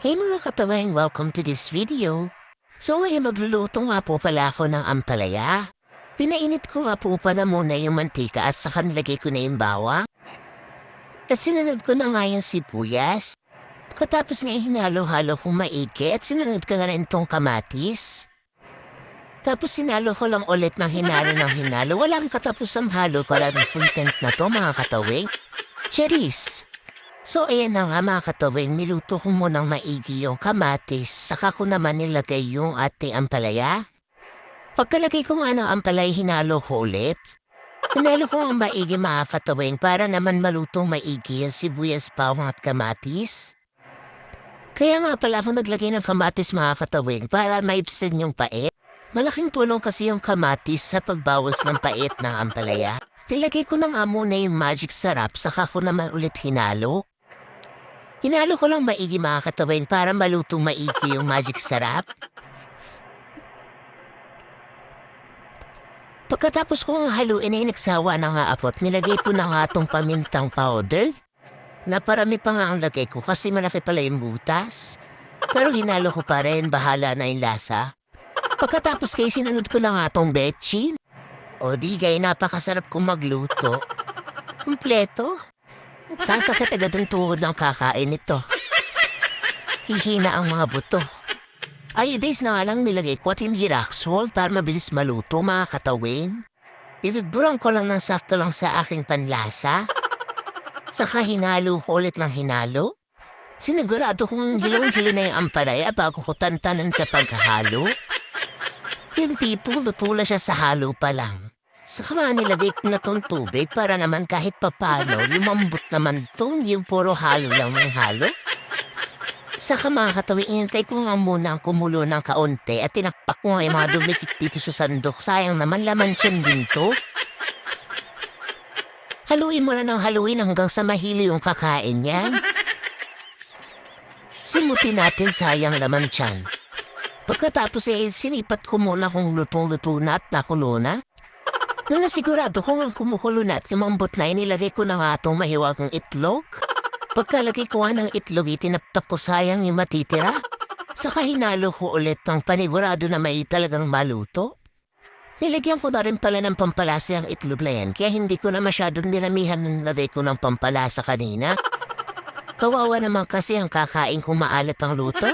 Hey mga katawan, welcome to this video. So ngayon magluluto nga po pala ako ng ampalaya. Pinainit ko nga po pala muna yung mantika at saka nilagay ko na yung bawang. At sinunod ko na nga yung sibuyas. Pagkatapos nga hinalo-halo kong maigi at sinunod ko na rin itong kamatis. Tapos sinalo ko lang ulit ng hinalo. Walang katapos ang halo pala ng content na to mga katawing. Cheris! So ayan na nga mga katawing, niluto ko munang maigi yung kamatis, saka ko naman nilagay yung ating ampalaya. Pagkalagay ko nga ng ampalaya, hinalo ko ulit. Hinalo ko ang maigi mga katawing para naman malutong maigi yung sibuyas, bawang at kamatis. Kaya nga pala ako naglagay ng kamatis mga katawing para maibsin yung pait. Malaking tulong kasi yung kamatis sa pagbawas ng pait ng ampalaya. Nilagay ko na nga muna yung magic sarap, saka ko naman ulit hinalo. Hinalo ko lang maigi mga katawin para malutong maigi yung magic sarap. Pagkatapos ko nga haluin ay nagsawa na nga ako at nilagay ko na nga itong pamintang powder. Naparami pa nga ang lagay ko kasi malaki pala yung butas. Pero hinalo ko pa rin, bahala na yung lasa. Pagkatapos kay sinunod ko na nga itong betchin. O di gay, napakasarap kong magluto. Kumpleto. Sasakit agad ang tuhod ng kakain nito. Hihina ang mga buto. Ay, days na nga lang nilagay ko at hindi rock salt para mabilis maluto mga katawin. Pinagburan ko lang ng sakto lang sa aking panlasa. Saka hinalo ko ulit ng hinalo. Sinigurado kong hilong-hilo na yung ampalaya bago ko tantanan sa paghahalo. Yung tipong lutula siya sa halo pa lang. Saka nga nilagay ko na tong tubig para naman kahit papano lumambot naman tong yung puro halo lang ng halo. Saka mga katawin, inintay ko nga muna ang kumulo ng kaunti at tinakpak ko nga yung mga dumikit dito sa sandok. Sayang naman laman siyan din to. Haluin mo na ng haluin hanggang sa mahilo yung kakain yan. Simutin natin, sayang laman siyan. Pagkatapos sinipat ko muna kung lutong-luto na at nakulo na. Nung nasigurado kung ang kumukulo na at lumambot na, inilagay ko na nga itong mahiwagang itlog. Pagkalagay ko nga ng itlog, itinaptak ko sayang yung matitira. Saka hinalo ko ulit ng panigurado na may talagang maluto. Nilagyan ko na rin pala ng pampalasa ang itlog na yan, kaya hindi ko na masyadong nilamihan ng lagay ko ng pampalasa kanina. Kawawa naman kasi ang kakain kung maalat ang luto.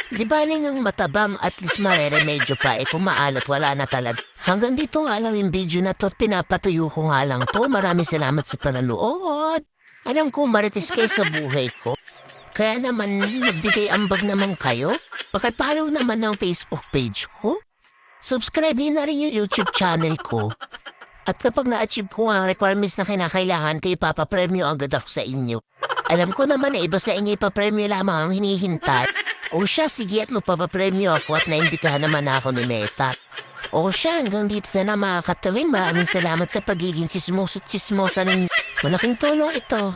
Di ba yung matabang at least mareremedyo pa kung maalat wala na talaga. Hanggang dito nga lang yung video na to at pinapatuyo ko nga lang to. Maraming salamat sa pananood. Alam ko marites kayo sa buhay ko. Kaya naman magbigay ambag naman kayo. Pakipollow naman ng Facebook page ko. Subscribe niyo na rin yung YouTube channel ko. At kapag na-achieve ko ang requirements na kinakailangan, kayo papapremyo agad ako sa inyo. Alam ko naman iba sa inyo ipapremyo lamang ang hinihintay. O siya, sige at mapapapremyo ako at naimbitahan naman ako ni Meta. O siya, hanggang dito na mga katawin. Maraming salamat sa pagiging chismoso-chismosa ninyo. Malaking tulong ito.